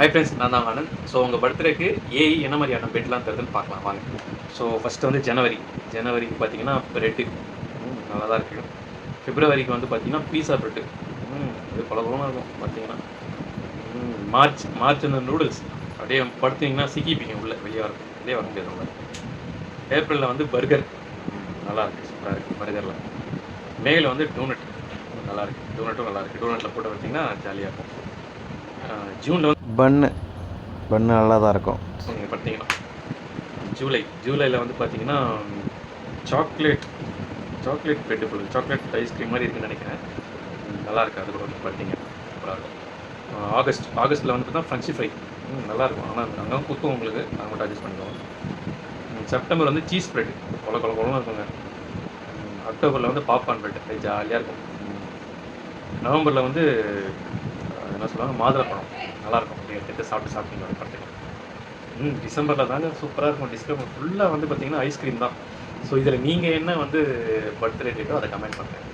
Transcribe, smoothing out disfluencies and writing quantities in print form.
Hi friends, நான் தான் Anand. So உங்கள் பர்த்டேக்கு ஏஐ என்ன மாதிரியான பெட்லாம் தருதுன்னு பார்க்கலாம் வாங்க. ஸோ ஃபஸ்ட்டு வந்து ஜனவரிக்கு பார்த்தீங்கன்னா ப்ரெட்டு நல்லா தான் இருக்குது. பிப்ரவரிக்கு வந்து பார்த்தீங்கன்னா பீஸா ப்ரெட்டு இது பலகுலமாக இருக்கும் பார்த்தீங்கன்னா. மார்ச் வந்து நூடுல்ஸ் அப்படியே படுத்திங்கன்னா சிக்கிப்பீங்க உள்ளே வெளியே வர முடியாது உள்ள. ஏப்ரலில் வந்து பர்கர் நல்லா இருக்குது, சூப்பராக இருக்குது பர்கரில். மேயில் வந்து டோனட் நல்லா இருக்குது, டோனட்டும் நல்லா இருக்குது. டோனட்டில் போட்டு பார்த்தீங்கன்னா ஜாலியாக இருக்கும். ஜூனில் வந்து பன்னு நல்லா தான் இருக்கும். நீங்கள் பார்த்தீங்கன்னா ஜூலையில் வந்து பார்த்தீங்கன்னா சாக்லேட் ப்ரெட்டு போடுது, சாக்லேட் ஐஸ்கிரீம் மாதிரி இருக்குன்னு நினைக்கிறேன். நல்லா இருக்குது, அது கூட வந்து பார்த்தீங்க சூப்பராக இருக்கும். ஆகஸ்ட்டில் வந்து பார்த்தீங்கன்னா ஃப்ரெஞ்சி ஃப்ரை நல்லாயிருக்கும். ஆனால் அங்கே குத்தும் உங்களுக்கு, அதை மட்டும் அட்ஜஸ்ட் பண்ணிக்குவோம். செப்டம்பர் வந்து சீஸ் ப்ரெட் குளமாக இருக்குங்க. அக்டோபரில் வந்து பாப்கார்ன் ப்ரெட், அது ஜாலியாக இருக்கும். நவம்பரில் வந்து என்ன சொல்லுவாங்க, மாதுளப்பழம் நல்லாயிருக்கும். நீங்கள் எடுத்து சாப்பிட்டீங்க பார்த்துக்கலாம். டிசம்பரில் தாங்க சூப்பராக இருக்கும். டிஸ்கவுண்ட் ஃபுல்லாக வந்து பார்த்தீங்கன்னா ஐஸ்கிரீம் தான். ஸோ இதில் நீங்கள் என்ன வந்து பர்த்டே டேட்டோ அதை கமெண்ட் பண்ணுங்கள்.